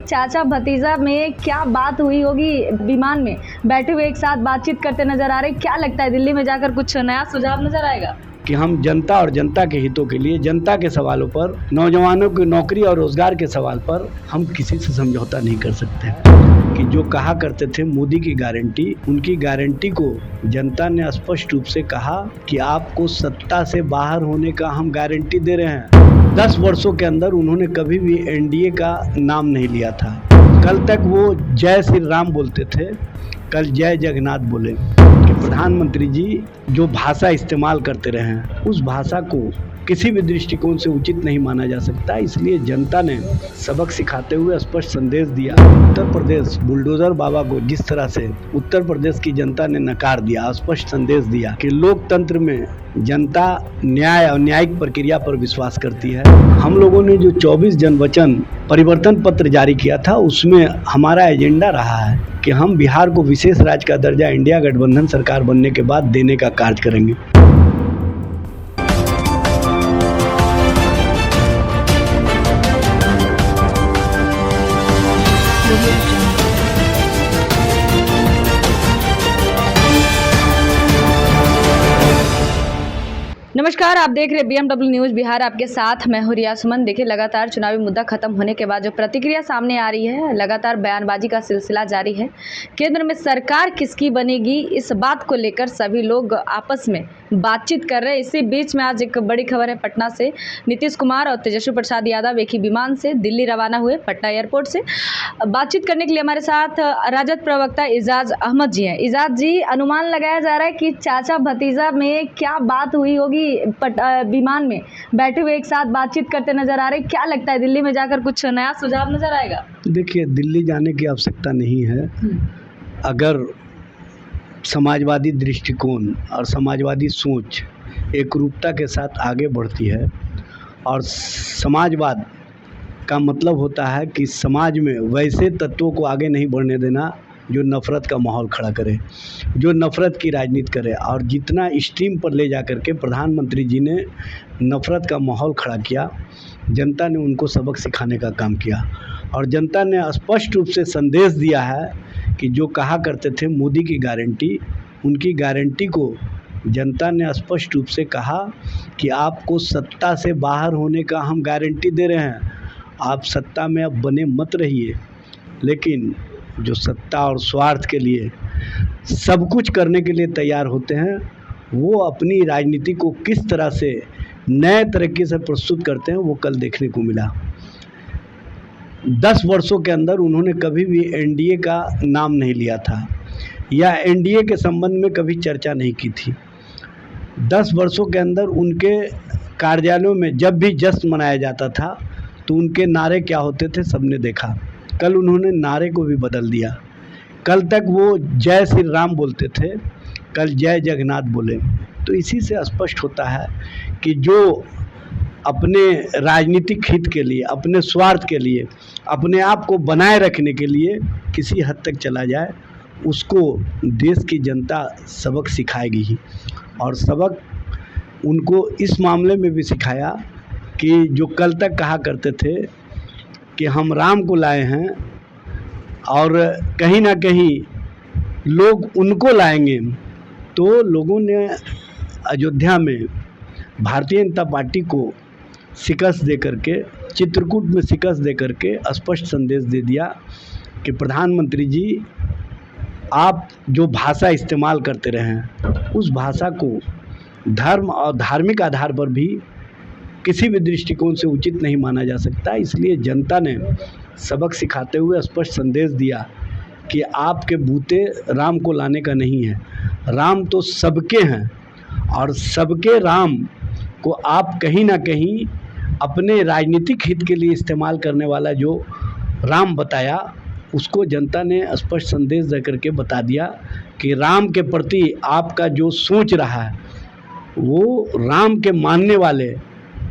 चाचा भतीजा में क्या बात हुई होगी, विमान में बैठे हुए एक साथ बातचीत करते नजर आ रहे। क्या लगता है दिल्ली में जाकर कुछ नया सुझाव नजर आएगा? कि हम जनता और जनता के हितों के लिए, जनता के सवालों पर, नौजवानों की नौकरी और रोजगार के सवाल पर हम किसी से समझौता नहीं कर सकते। कि जो कहा करते थे मोदी की गारंटी, उनकी गारंटी को जनता ने स्पष्ट रूप से कहा कि आपको सत्ता से बाहर होने का हम गारंटी दे रहे हैं। 10 वर्षों के अंदर उन्होंने कभी भी एनडीए का नाम नहीं लिया था। कल तक वो जय श्री राम बोलते थे, कल जय जगन्नाथ बोले। कि प्रधानमंत्री जी जो भाषा इस्तेमाल करते रहे हैं, उस भाषा को किसी भी दृष्टिकोण से उचित नहीं माना जा सकता। इसलिए जनता ने सबक सिखाते हुए स्पष्ट संदेश दिया। उत्तर प्रदेश बुलडोजर बाबा को जिस तरह से उत्तर प्रदेश की जनता ने नकार दिया, स्पष्ट संदेश दिया कि लोकतंत्र में जनता न्याय और न्यायिक प्रक्रिया पर विश्वास करती है। हम लोगों ने जो 24 जनवचन परिवर्तन पत्र जारी किया था, उसमें हमारा एजेंडा रहा है कि हम बिहार को विशेष राज्य का दर्जा इंडिया गठबंधन सरकार बनने के बाद देने का कार्य करेंगे। नमस्कार, आप देख रहे हैं BMW न्यूज़ बिहार। आपके साथ मैं हूं रिया सुमन। देखिए, लगातार चुनावी मुद्दा खत्म होने के बाद जो प्रतिक्रिया सामने आ रही है, लगातार बयानबाजी का सिलसिला जारी है। केंद्र में सरकार किसकी बनेगी, इस बात को लेकर सभी लोग आपस में बातचीत कर रहे हैं। इसी बीच में आज एक बड़ी खबर है पटना से। नीतीश कुमार और तेजस्वी प्रसाद यादव एक ही विमान से दिल्ली रवाना हुए। पटना एयरपोर्ट से बातचीत करने के लिए हमारे साथ राजद प्रवक्ता इजाज अहमद जी हैं। इजाज जी, अनुमान लगाया जा रहा है कि चाचा भतीजा में क्या बात हुई होगी, विमान में बैठे हुए एक साथ बातचीत करते नजर आ रहे। क्या लगता है दिल्ली में जाकर कुछ नया सुझाव नजर आएगा? देखिए, दिल्ली जाने की आवश्यकता नहीं है। अगर समाजवादी दृष्टिकोण और समाजवादी सोच एकरूपता के साथ आगे बढ़ती है, और समाजवाद का मतलब होता है कि समाज में वैसे तत्वों को आगे नहीं बढ़ने देना जो नफ़रत का माहौल खड़ा करे, जो नफ़रत की राजनीति करे। और जितना स्ट्रीम पर ले जा कर के प्रधानमंत्री जी ने नफ़रत का माहौल खड़ा किया, जनता ने उनको सबक सिखाने का काम किया। और जनता ने स्पष्ट रूप से संदेश दिया है कि जो कहा करते थे मोदी की गारंटी, उनकी गारंटी को जनता ने स्पष्ट रूप से कहा कि आपको सत्ता से बाहर होने का हम गारंटी दे रहे हैं। आप सत्ता में अब बने मत रहिए, लेकिन जो सत्ता और स्वार्थ के लिए सब कुछ करने के लिए तैयार होते हैं, वो अपनी राजनीति को किस तरह से नए तरीके से प्रस्तुत करते हैं, वो कल देखने को मिला। 10 वर्षों के अंदर उन्होंने कभी भी एनडीए का नाम नहीं लिया था, या एनडीए के संबंध में कभी चर्चा नहीं की थी। 10 वर्षों के अंदर उनके कार्यालयों में जब भी जश्न मनाया जाता था, तो उनके नारे क्या होते थे सबने देखा। कल उन्होंने नारे को भी बदल दिया। कल तक वो जय श्री राम बोलते थे, कल जय जगन्नाथ बोले। तो इसी से स्पष्ट होता है कि जो अपने राजनीतिक हित के लिए, अपने स्वार्थ के लिए, अपने आप को बनाए रखने के लिए किसी हद तक चला जाए, उसको देश की जनता सबक सिखाएगी ही। और सबक उनको इस मामले में भी सिखाया कि जो कल तक कहा करते थे कि हम राम को लाए हैं और कहीं ना कहीं लोग उनको लाएंगे, तो लोगों ने अयोध्या में भारतीय जनता पार्टी को शिकस्त दे करके, चित्रकूट में शिकस्त दे करके स्पष्ट संदेश दे दिया कि प्रधानमंत्री जी आप जो भाषा इस्तेमाल करते रहे हैं, उस भाषा को धर्म और धार्मिक आधार पर भी किसी भी दृष्टिकोण से उचित नहीं माना जा सकता। इसलिए जनता ने सबक सिखाते हुए स्पष्ट संदेश दिया कि आपके बूते राम को लाने का नहीं है। राम तो सबके हैं, और सबके राम को आप कहीं ना कहीं अपने राजनीतिक हित के लिए इस्तेमाल करने वाला जो राम बताया, उसको जनता ने स्पष्ट संदेश दे करके बता दिया कि राम के प्रति आपका जो सोच रहा है, वो राम के मानने वाले,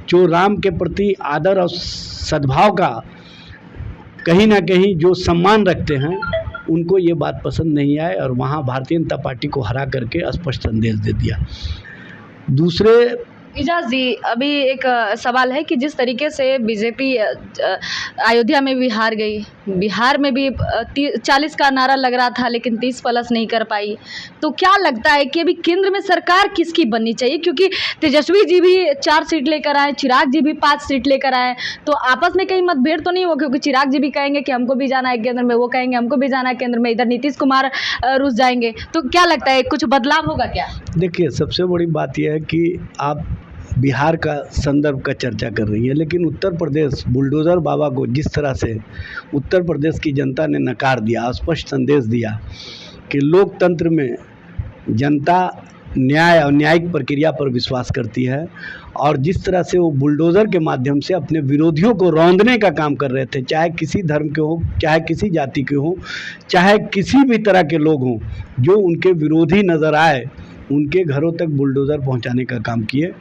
जो राम के प्रति आदर और सद्भाव का कहीं ना कहीं जो सम्मान रखते हैं, उनको ये बात पसंद नहीं आए, और वहाँ भारतीय जनता पार्टी को हरा करके स्पष्ट संदेश दे दिया। दूसरे इजाज़ जी, अभी एक सवाल है कि जिस तरीके से बीजेपी अयोध्या में भी हार गई, बिहार में भी 40 का नारा लग रहा था लेकिन 30 प्लस नहीं कर पाई, तो क्या लगता है कि अभी केंद्र में सरकार किसकी बननी चाहिए? क्योंकि तेजस्वी जी भी 4 सीट लेकर आए, चिराग जी भी 5 सीट लेकर आए, तो आपस में कहीं मतभेद तो नहीं हो? क्योंकि चिराग जी भी कहेंगे कि हमको भी जाना है केंद्र में, वो कहेंगे हमको भी जाना है केंद्र में, इधर नीतीश कुमार रुस जाएंगे, तो क्या लगता है कुछ बदलाव होगा क्या? देखिए, सबसे बड़ी बात यह है कि आप बिहार का संदर्भ का चर्चा कर रही है, लेकिन उत्तर प्रदेश बुलडोज़र बाबा को जिस तरह से उत्तर प्रदेश की जनता ने नकार दिया, स्पष्ट संदेश दिया कि लोकतंत्र में जनता न्याय और न्यायिक प्रक्रिया पर विश्वास करती है, और जिस तरह से वो बुलडोज़र के माध्यम से अपने विरोधियों को रौंदने का काम कर रहे थे, चाहे किसी धर्म के हों, चाहे किसी जाति के हों, चाहे किसी भी तरह के लोग हों, जो उनके विरोधी नज़र आए उनके घरों तक बुलडोज़र पहुंचाने का काम किए।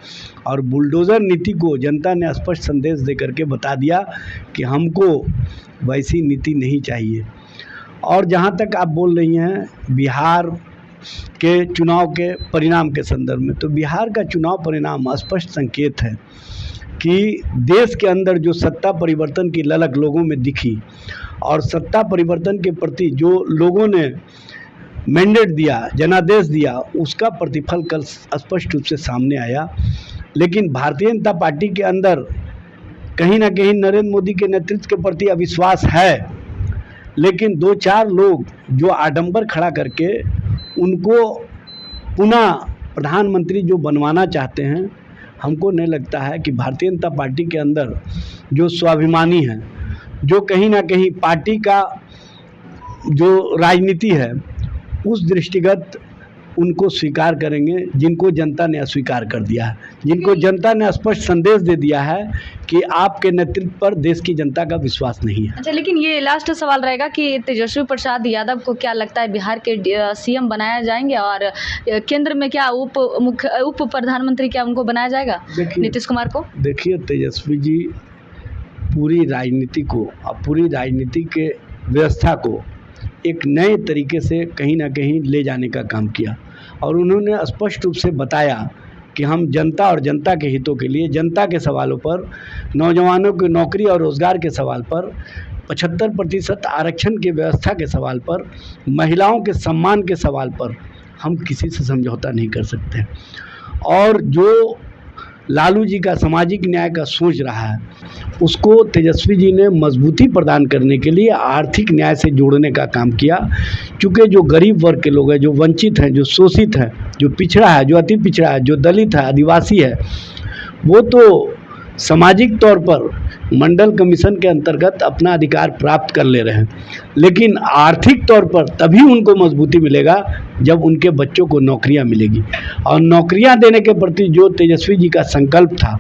और बुलडोज़र नीति को जनता ने स्पष्ट संदेश दे करके बता दिया कि हमको वैसी नीति नहीं चाहिए। और जहां तक आप बोल रही हैं बिहार के चुनाव के परिणाम के संदर्भ में, तो बिहार का चुनाव परिणाम स्पष्ट संकेत है कि देश के अंदर जो सत्ता परिवर्तन की ललक लोगों में दिखी और सत्ता परिवर्तन के प्रति जो लोगों ने मैंडेट दिया, जनादेश दिया, उसका प्रतिफल कल स्पष्ट रूप से सामने आया। लेकिन भारतीय जनता पार्टी के अंदर कहीं ना कहीं नरेंद्र मोदी के नेतृत्व के प्रति अविश्वास है, लेकिन 2-4 लोग जो आडंबर खड़ा करके उनको पुनः प्रधानमंत्री जो बनवाना चाहते हैं, हमको नहीं लगता है कि भारतीय जनता पार्टी के अंदर जो स्वाभिमानी हैं, जो कहीं ना कहीं पार्टी का जो राजनीति है उस दृष्टिगत उनको स्वीकार करेंगे, जिनको जनता ने अस्वीकार कर दिया है, जिनको जनता ने स्पष्ट संदेश दे दिया है कि आपके नेतृत्व पर देश की जनता का विश्वास नहीं है। अच्छा, लेकिन ये लास्ट सवाल रहेगा कि तेजस्वी प्रसाद यादव को क्या लगता है बिहार के सीएम बनाया जाएंगे, और केंद्र में क्या उप प्रधानमंत्री क्या उनको बनाया जाएगा नीतीश कुमार को? देखिए, तेजस्वी जी पूरी राजनीति को और पूरी राजनीति के व्यवस्था को एक नए तरीके से कहीं ना कहीं ले जाने का काम किया, और उन्होंने स्पष्ट रूप से बताया कि हम जनता और जनता के हितों के लिए, जनता के सवालों पर, नौजवानों की नौकरी और रोज़गार के सवाल पर, 75% आरक्षण की व्यवस्था के सवाल पर, महिलाओं के सम्मान के सवाल पर हम किसी से समझौता नहीं कर सकते। और जो लालू जी का सामाजिक न्याय का सोच रहा है, उसको तेजस्वी जी ने मजबूती प्रदान करने के लिए आर्थिक न्याय से जोड़ने का काम किया। क्योंकि जो गरीब वर्ग के लोग हैं, जो वंचित हैं, जो शोषित हैं, जो पिछड़ा है, जो अति पिछड़ा है, जो दलित है, आदिवासी है, वो तो सामाजिक तौर पर मंडल कमीशन के अंतर्गत अपना अधिकार प्राप्त कर ले रहे हैं, लेकिन आर्थिक तौर पर तभी उनको मजबूती मिलेगा जब उनके बच्चों को नौकरियां मिलेगी। और नौकरियां देने के प्रति जो तेजस्वी जी का संकल्प था,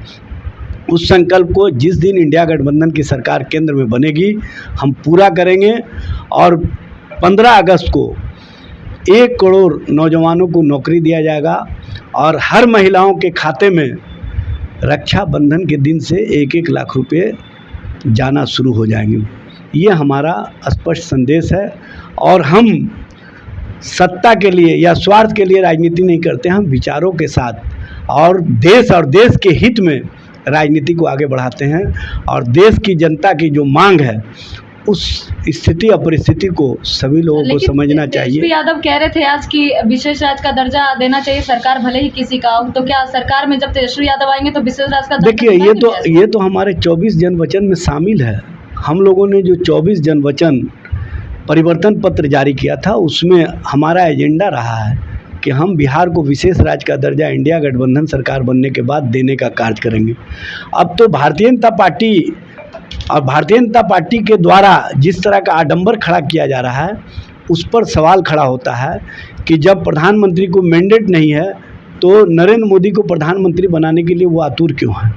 उस संकल्प को जिस दिन इंडिया गठबंधन की सरकार केंद्र में बनेगी हम पूरा करेंगे। और 15 अगस्त को 1 करोड़ नौजवानों को नौकरी दिया जाएगा, और हर महिलाओं के खाते में रक्षाबंधन के दिन से 1-1 लाख रुपए जाना शुरू हो जाएंगे। ये हमारा स्पष्ट संदेश है, और हम सत्ता के लिए या स्वार्थ के लिए राजनीति नहीं करते, हम विचारों के साथ और देश के हित में राजनीति को आगे बढ़ाते हैं। और देश की जनता की जो मांग है, उस स्थिति और परिस्थिति को सभी लोगों को समझना चाहिए। तेजस्वी यादव कह रहे थे आज कि विशेष राज्य का दर्जा देना चाहिए सरकार, भले ही किसी का हो, तो क्या सरकार में जब तेजस्वी यादव आएंगे तो विशेष राज्य का दर्जा? देखिए, ये तो हमारे 24 जनवचन में शामिल है। हम लोगों ने जो 24 जनवचन परिवर्तन पत्र जारी किया था, उसमें हमारा एजेंडा रहा है कि हम बिहार को विशेष राज्य का दर्जा इंडिया गठबंधन सरकार बनने के बाद देने का कार्य करेंगे। अब तो भारतीय जनता पार्टी के द्वारा जिस तरह का आडंबर खड़ा किया जा रहा है, उस पर सवाल खड़ा होता है कि जब प्रधानमंत्री को मैंडेट नहीं है तो नरेंद्र मोदी को प्रधानमंत्री बनाने के लिए वो आतुर क्यों है?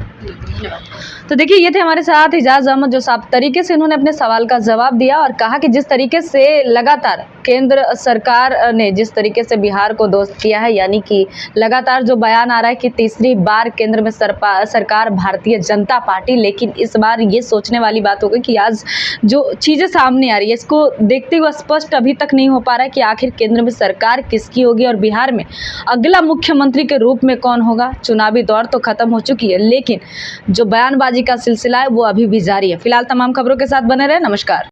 तो देखिए, ये थे हमारे साथ इजाज़ अहमद, जो साफ तरीके से इन्होंने अपने सवाल का जवाब दिया और कहा कि जिस तरीके से लगातार केंद्र सरकार ने जिस तरीके से बिहार को दोष किया है, यानी कि लगातार जो बयान आ रहा है कि तीसरी बार केंद्र में सरकार भारतीय जनता पार्टी, लेकिन इस बार ये सोचने वाली बात हो गई कि आज जो चीज़ें सामने आ रही है इसको देखते हुए स्पष्ट अभी तक नहीं हो पा रहा है कि आखिर केंद्र में सरकार किसकी होगी और बिहार में अगला मुख्यमंत्री के रूप में कौन होगा। चुनावी दौर तो खत्म हो चुकी है, लेकिन जो बयानबाजी का सिलसिला है वो अभी भी जारी है। फिलहाल तमाम खबरों के साथ बने रहे। नमस्कार।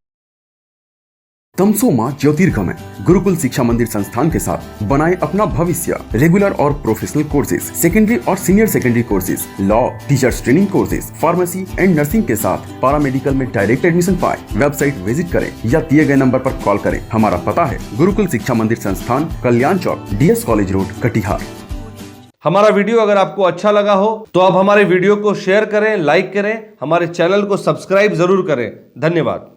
तमसो मां ज्योतिर्गमय गुरुकुल शिक्षा मंदिर संस्थान के साथ बनाए अपना भविष्य। रेगुलर और प्रोफेशनल कोर्सेज, सेकेंडरी और senior secondary courses, law, teachers training courses, pharmacy and nursing के साथ पैरामेडिकल में डायरेक्ट एडमिशन पाए। वेबसाइट विजिट करें या दिए गए नंबर पर कॉल करें। हमारा पता है गुरुकुल शिक्षा मंदिर संस्थान, कल्याण चौक, DS कॉलेज रोड, कटिहार। हमारा वीडियो अगर आपको अच्छा लगा हो तो आप हमारे वीडियो को शेयर करें, लाइक करें, हमारे चैनल को सब्सक्राइब जरूर करें। धन्यवाद।